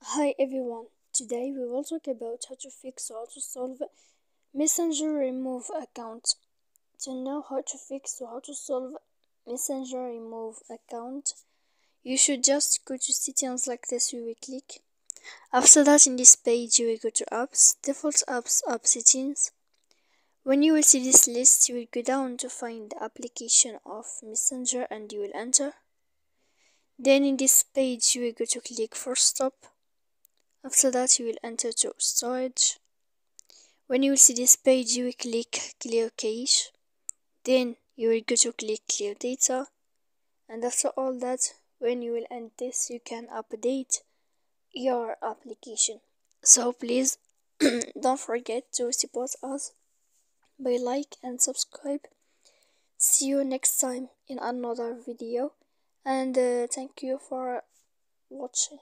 Hi everyone, today we will talk about how to fix or how to solve Messenger remove account. To know how to fix or how to solve Messenger remove account, you should just go to settings like this. You will click. After that, in this page you will go to apps, default apps, app settings. When you will see this list, you will go down to find the application of Messenger and you will enter. Then in this page you will go to click for stop. After that, you will enter to storage. When you will see this page, you will click clear cache. Then you will go to click clear data. And after all that, when you will end this, you can update your application. So please don't forget to support us by like and subscribe. See you next time in another video. And thank you for watching.